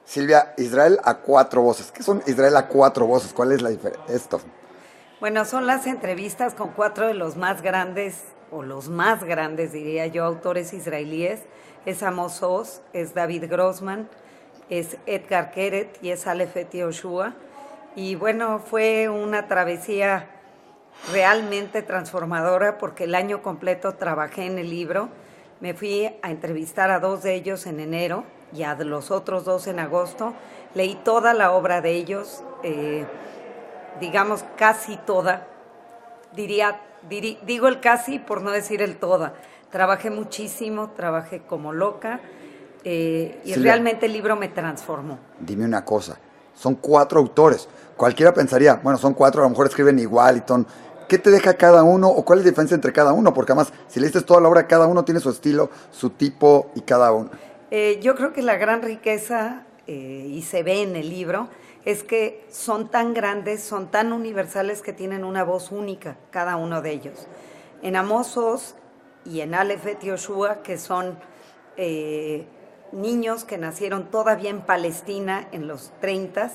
Silvia, Israel a cuatro voces. ¿Qué son Israel a cuatro voces? ¿Cuál es la diferencia? Esto. Bueno, son las entrevistas con cuatro de los más grandes, o los más grandes, diría yo, autores israelíes. Es Amos Oz, es David Grossman, es Edgar Keret y es Aleph Yoshua. Y bueno, fue una travesía realmente transformadora porque el año completo trabajé en el libro. Me fui a entrevistar a dos de ellos en enero y a los otros dos en agosto. Leí toda la obra de ellos, digamos casi toda. Digo el casi por no decir el toda. Trabajé muchísimo, trabajé como loca y Silvia, realmente el libro me transformó. dime una cosa. Son cuatro autores. Cualquiera pensaría, bueno, son cuatro, a lo mejor escriben igual y ton. ¿Qué te deja cada uno o cuál es la diferencia entre cada uno? Porque además, si leíste toda la obra, cada uno tiene su estilo, su tipo y cada uno. Yo creo que la gran riqueza, y se ve en el libro, es que son tan grandes, son tan universales que tienen una voz única, cada uno de ellos. En Amos Oz y en Aleph Yoshua, que son niños que nacieron todavía en Palestina en los 30,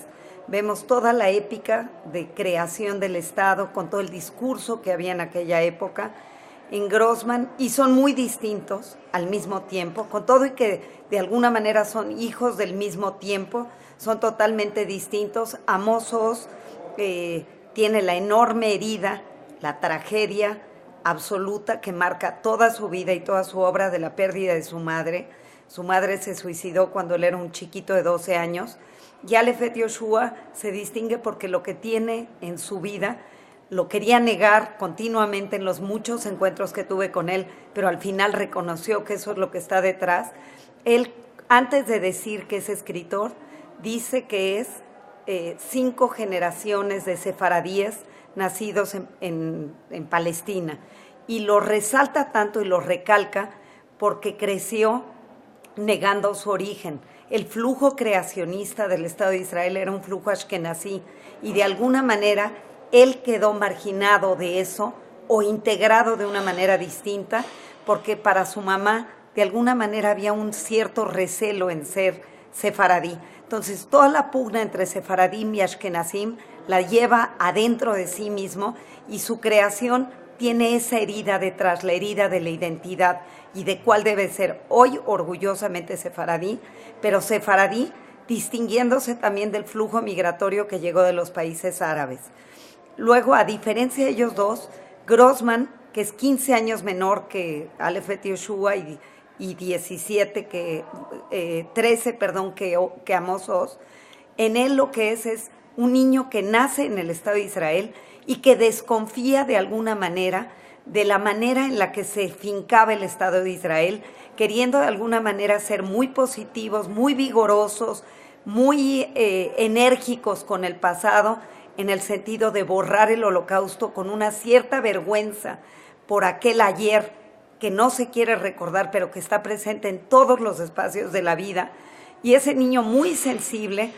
vemos toda la épica de creación del Estado, con todo el discurso que había en aquella época, en Grossman, y son muy distintos al mismo tiempo, con todo y que de alguna manera son hijos del mismo tiempo, son totalmente distintos. Amos Oz tiene la enorme herida, la tragedia absoluta que marca toda su vida y toda su obra de la pérdida de su madre. Su madre se suicidó cuando él era un chiquito de 12 años. Y Aleph Yoshua se distingue porque lo que tiene en su vida lo quería negar continuamente en los muchos encuentros que tuve con él, pero al final reconoció que eso es lo que está detrás. Él, antes de decir que es escritor, dice que es 5 generaciones de sefaradíes nacidos en Palestina. Y lo resalta tanto y lo recalca porque creció negando su origen. El flujo creacionista del Estado de Israel era un flujo ashkenazí y de alguna manera él quedó marginado de eso o integrado de una manera distinta porque para su mamá de alguna manera había un cierto recelo en ser sefaradí. Entonces toda la pugna entre sefaradim y ashkenazim la lleva adentro de sí mismo y su creación tiene esa herida detrás, la herida de la identidad y de cuál debe ser hoy orgullosamente sefaradí, pero sefaradí distinguiéndose también del flujo migratorio que llegó de los países árabes. Luego, a diferencia de ellos dos, Grossman, que es 15 años menor que Aleph Yoshua y 13, perdón, que Amos Oz, en él lo que es un niño que nace en el Estado de Israel y que desconfía de alguna manera de la manera en la que se fincaba el Estado de Israel, queriendo de alguna manera ser muy positivos, muy vigorosos, muy enérgicos con el pasado, en el sentido de borrar el holocausto con una cierta vergüenza por aquel ayer que no se quiere recordar, pero que está presente en todos los espacios de la vida. Y ese niño muy sensible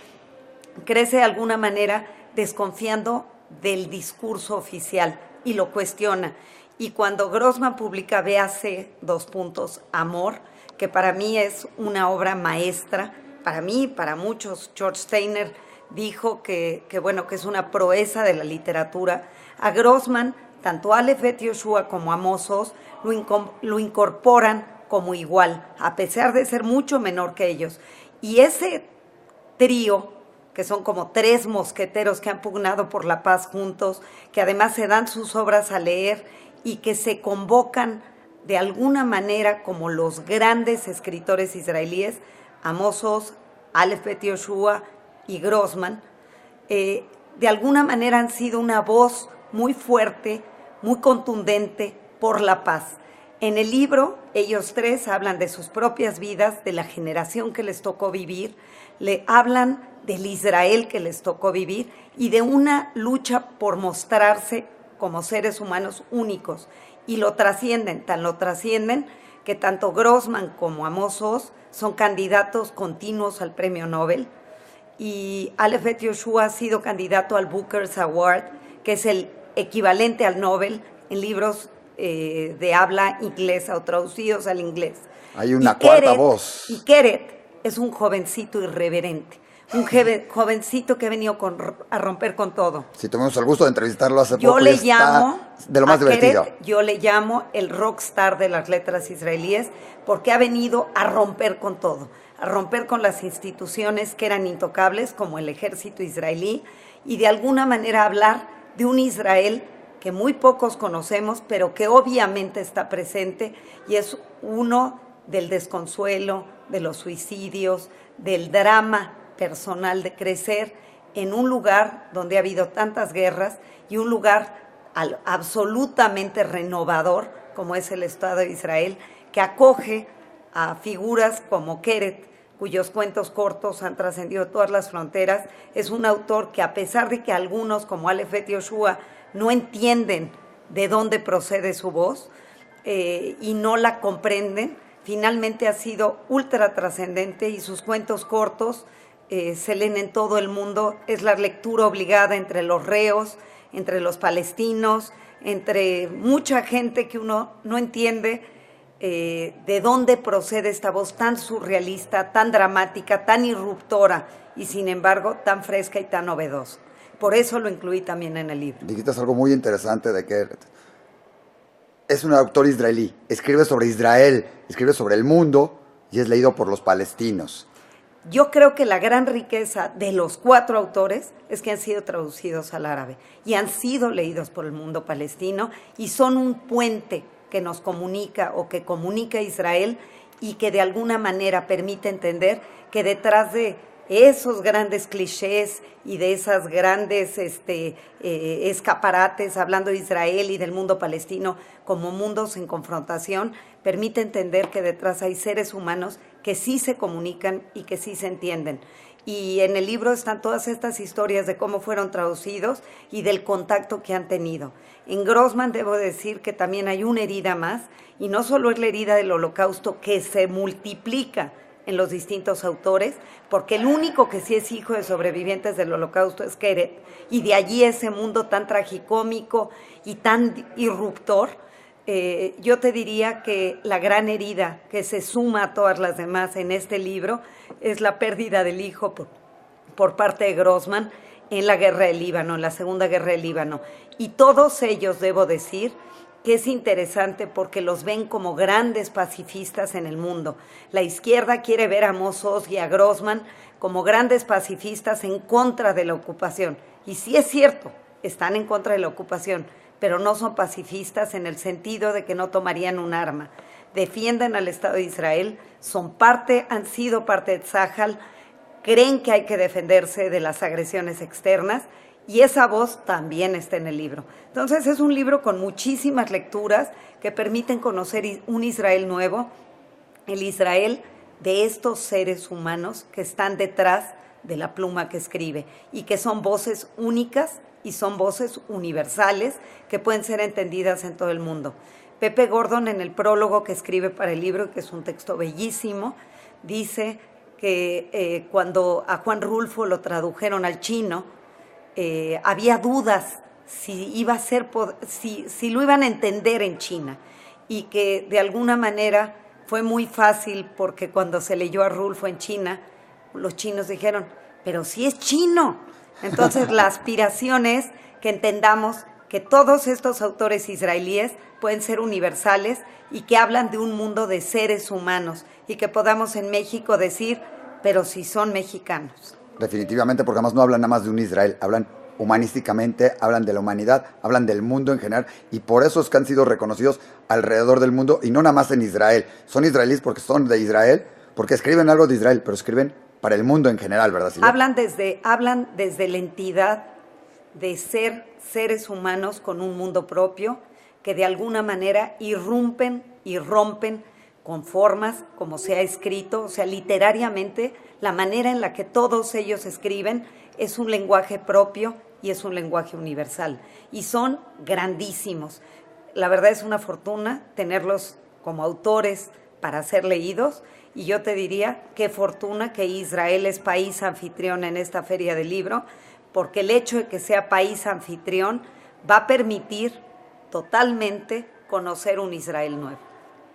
crece de alguna manera desconfiando del discurso oficial y lo cuestiona. Y cuando Grossman publica Véase, Amor, que para mí es una obra maestra, para mí, para muchos, George Steiner dijo que es una proeza de la literatura. A Grossman, tanto Aleph Yoshua como Amos Oz lo incorporan como igual, a pesar de ser mucho menor que ellos. Y ese trío, que son como 3 mosqueteros que han pugnado por la paz juntos, que además se dan sus obras a leer y que se convocan de alguna manera como los grandes escritores israelíes, Amos Oz, Aleph Yoshua y Grossman, de alguna manera han sido una voz muy fuerte, muy contundente por la paz. En el libro, ellos 3 hablan de sus propias vidas, de la generación que les tocó vivir, le hablan del Israel que les tocó vivir y de una lucha por mostrarse como seres humanos únicos. Y lo trascienden, que tanto Grossman como Amos Oz son candidatos continuos al premio Nobel. Y Aleph Yoshua ha sido candidato al Booker's Award, que es el equivalente al Nobel en libros de habla inglesa o traducidos al inglés. Hay una cuarta Y voz. Keret es un jovencito irreverente, un jovencito que ha venido a romper con todo. Si tuvimos el gusto de entrevistarlo hace Yo poco, le y llamo está de lo más divertido. Yo le llamo el rockstar de las letras israelíes porque ha venido a romper con todo, a romper con las instituciones que eran intocables, como el ejército israelí, y de alguna manera hablar de un Israel que muy pocos conocemos, pero que obviamente está presente y es uno del desconsuelo, de los suicidios, del drama personal de crecer en un lugar donde ha habido tantas guerras y un lugar absolutamente renovador como es el Estado de Israel, que acoge a figuras como Keret, cuyos cuentos cortos han trascendido todas las fronteras. Es un autor que, a pesar de que algunos, como Aleph Bet Yoshua, no entienden de dónde procede su voz y no la comprenden, finalmente ha sido ultra trascendente y sus cuentos cortos se leen en todo el mundo. Es la lectura obligada entre los reos, entre los palestinos, entre mucha gente que uno no entiende de dónde procede esta voz tan surrealista, tan dramática, tan irruptora y sin embargo tan fresca y tan novedosa. Por eso lo incluí también en el libro. Dijiste algo muy interesante de que es un autor israelí, escribe sobre Israel, escribe sobre el mundo y es leído por los palestinos. Yo creo que la gran riqueza de los 4 autores es que han sido traducidos al árabe y han sido leídos por el mundo palestino y son un puente que nos comunica o que comunica a Israel y que de alguna manera permite entender que detrás de esos grandes clichés y de esas grandes escaparates hablando de Israel y del mundo palestino como mundos en confrontación, permite entender que detrás hay seres humanos que sí se comunican y que sí se entienden. Y en el libro están todas estas historias de cómo fueron traducidos y del contacto que han tenido. En Grossman debo decir que también hay una herida más, y no solo es la herida del Holocausto que se multiplica en los distintos autores, porque el único que sí es hijo de sobrevivientes del Holocausto es Keret, y de allí ese mundo tan tragicómico y tan irruptor. Yo te diría que la gran herida que se suma a todas las demás en este libro es la pérdida del hijo por parte de Grossman en la guerra del Líbano, en la Segunda Guerra del Líbano. Y todos ellos, debo decir, que es interesante porque los ven como grandes pacifistas en el mundo. La izquierda quiere ver a Amos Oz y a Grossman como grandes pacifistas en contra de la ocupación. Y sí es cierto, están en contra de la ocupación, pero no son pacifistas en el sentido de que no tomarían un arma. Defienden al Estado de Israel, han sido parte de Tzahal, creen que hay que defenderse de las agresiones externas, y esa voz también está en el libro. Entonces es un libro con muchísimas lecturas que permiten conocer un Israel nuevo, el Israel de estos seres humanos que están detrás de la pluma que escribe y que son voces únicas y son voces universales que pueden ser entendidas en todo el mundo. Pepe Gordon, en el prólogo que escribe para el libro, que es un texto bellísimo, dice que cuando a Juan Rulfo lo tradujeron al chino, había dudas si lo iban a entender en China, y que de alguna manera fue muy fácil porque cuando se leyó a Rulfo en China, los chinos dijeron, pero si es chino. Entonces la aspiración es que entendamos que todos estos autores israelíes pueden ser universales y que hablan de un mundo de seres humanos y que podamos en México decir, pero si son mexicanos. Definitivamente, porque además no hablan nada más de un Israel, hablan humanísticamente, hablan de la humanidad, hablan del mundo en general, y por eso es que han sido reconocidos alrededor del mundo, y no nada más en Israel. Son israelíes porque son de Israel, porque escriben algo de Israel, pero escriben para el mundo en general, ¿verdad, Silvia? Hablan desde la entidad de ser seres humanos con un mundo propio, que de alguna manera irrumpen y rompen con formas, como se ha escrito, o sea, literariamente, la manera en la que todos ellos escriben es un lenguaje propio y es un lenguaje universal. Y son grandísimos. La verdad es una fortuna tenerlos como autores para ser leídos, y yo te diría qué fortuna que Israel es país anfitrión en esta Feria del Libro, porque el hecho de que sea país anfitrión va a permitir totalmente conocer un Israel nuevo.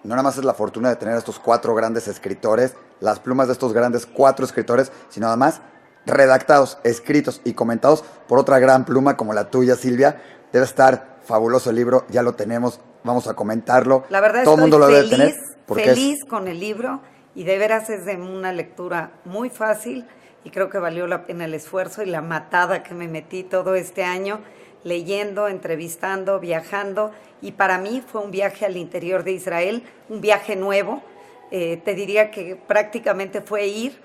No nada más es la fortuna de tener a estos 4 grandes escritores las plumas de estos grandes 4 escritores, sino además redactados, escritos y comentados por otra gran pluma como la tuya, Silvia. Debe estar fabuloso el libro, ya lo tenemos, vamos a comentarlo. La verdad todo el mundo lo debe tener. Feliz con el libro y de veras es de una lectura muy fácil y creo que valió la pena el esfuerzo y la matada que me metí todo este año leyendo, entrevistando, viajando, y para mí fue un viaje al interior de Israel, un viaje nuevo. Te diría que prácticamente fue ir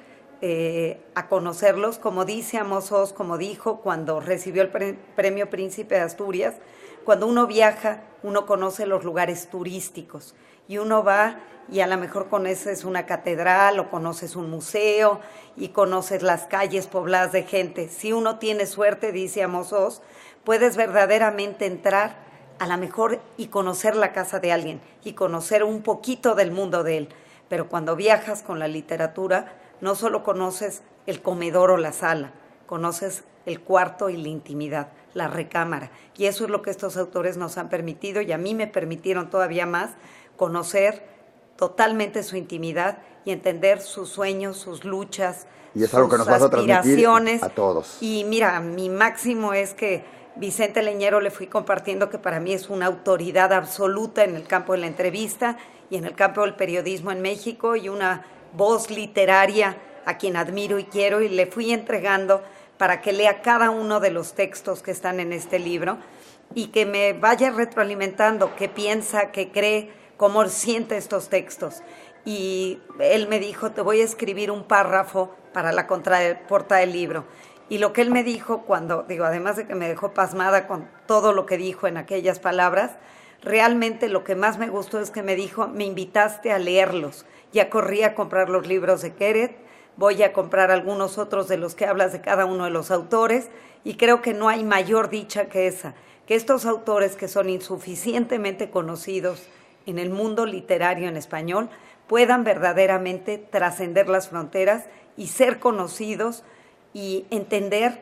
a conocerlos, como dice Amos Oz, como dijo cuando recibió el Premio Príncipe de Asturias. Cuando uno viaja, uno conoce los lugares turísticos y uno va y a lo mejor conoces una catedral o conoces un museo y conoces las calles pobladas de gente. Si uno tiene suerte, dice Amos Oz, puedes verdaderamente entrar a lo mejor y conocer la casa de alguien y conocer un poquito del mundo de él. Pero cuando viajas con la literatura, no solo conoces el comedor o la sala, conoces el cuarto y la intimidad, la recámara. Y eso es lo que estos autores nos han permitido, y a mí me permitieron todavía más conocer totalmente su intimidad y entender sus sueños, sus luchas, y es algo que nos vas a transmitir a todos. Y mira, mi máximo es que Vicente Leñero le fui compartiendo que para mí es una autoridad absoluta en el campo de la entrevista y en el campo del periodismo en México, y una voz literaria a quien admiro y quiero, y le fui entregando para que lea cada uno de los textos que están en este libro y que me vaya retroalimentando qué piensa, qué cree, cómo siente estos textos. Y él me dijo, te voy a escribir un párrafo para la contraportada del libro. Y lo que él me dijo cuando, además de que me dejó pasmada con todo lo que dijo en aquellas palabras, realmente lo que más me gustó es que me dijo, me invitaste a leerlos. Ya corrí a comprar los libros de Keret, voy a comprar algunos otros de los que hablas de cada uno de los autores, y creo que no hay mayor dicha que esa, que estos autores que son insuficientemente conocidos en el mundo literario en español puedan verdaderamente trascender las fronteras y ser conocidos y entender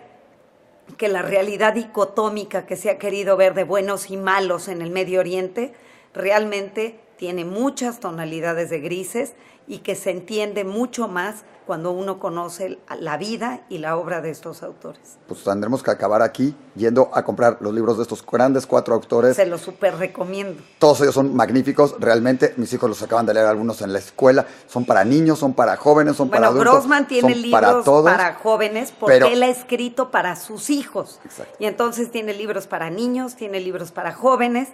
que la realidad dicotómica que se ha querido ver de buenos y malos en el Medio Oriente realmente tiene muchas tonalidades de grises y que se entiende mucho más cuando uno conoce la vida y la obra de estos autores. Pues tendremos que acabar aquí yendo a comprar los libros de estos grandes 4 autores. Se los súper recomiendo. Todos ellos son magníficos, realmente. Mis hijos los acaban de leer algunos en la escuela. Son para niños, son para jóvenes, son para adultos. Grossman tiene libros para jóvenes porque él ha escrito para sus hijos. Exacto. Y entonces tiene libros para niños, tiene libros para jóvenes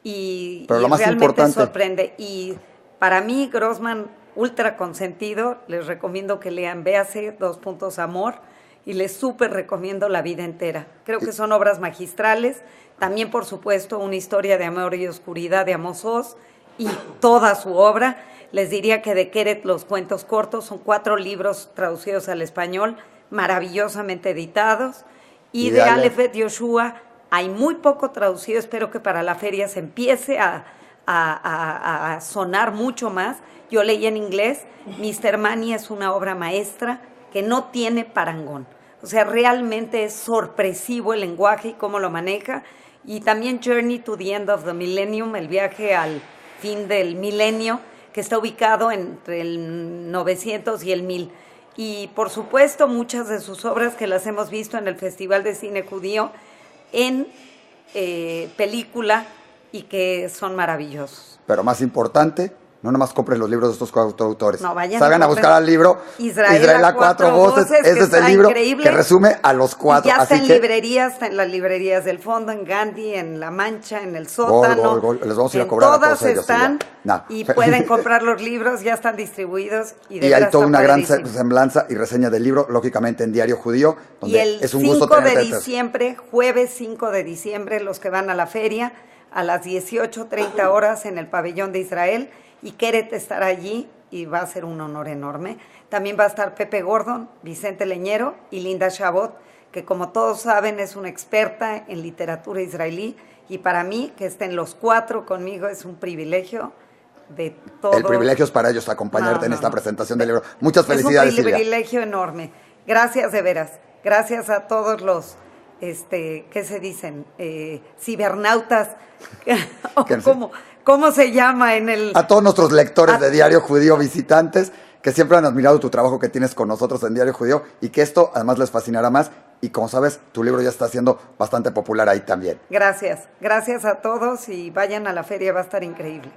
y lo más realmente importante, sorprende. Y para mí, Grossman, ultra consentido, les recomiendo que lean Véase, Amor, y les súper recomiendo La vida entera. Creo que son obras magistrales. También, por supuesto, Una historia de amor y oscuridad de Amos Oz y toda su obra. Les diría que de Keret los cuentos cortos, son 4 libros traducidos al español, maravillosamente editados. Y de Aleph Bet Yoshua hay muy poco traducido, espero que para la feria se empiece a sonar mucho más. Yo leí en inglés, Mr. Money es una obra maestra que no tiene parangón. O sea, realmente es sorpresivo el lenguaje y cómo lo maneja. Y también Journey to the End of the Millennium, el viaje al fin del milenio, que está ubicado entre el 900 y el 1000. Y por supuesto muchas de sus obras que las hemos visto en el Festival de Cine Judío en película y que son maravillosos. Pero más importante, no nomás compren los libros de estos 4 autores. No, salgan a buscar al libro Israel a 4 voces. Ese es el libro increíble, que resume a los 4. Y ya está en librerías, está en las librerías del Fondo, en Gandhi, en La Mancha, en El Sótano. Gol. Les vamos a ir a cobrar todas a todos ellos. Están y pueden comprar los libros, ya están distribuidos. Y hay toda una gran semblanza y reseña del libro, lógicamente en Diario Judío, donde y el es un gusto 5 de diciembre, jueves 5 de diciembre, los que van a la feria, a las 18:30 horas en el Pabellón de Israel, y Keret estará allí y va a ser un honor enorme. También va a estar Pepe Gordon, Vicente Leñero y Linda Chabot, que como todos saben es una experta en literatura israelí, y para mí que estén los 4 conmigo es un privilegio de todo. El privilegio es para ellos acompañarte en esta presentación del libro. Muchas felicidades, Silvia. Es un privilegio enorme. Gracias de veras. Gracias a todos los ¿qué se dicen? Cibernautas. ¿Cómo se llama en el...? A todos nuestros lectores de Diario Judío visitantes, que siempre han admirado tu trabajo que tienes con nosotros en Diario Judío y que esto además les fascinará más. Y como sabes, tu libro ya está siendo bastante popular ahí también. Gracias a todos y vayan a la feria, va a estar increíble.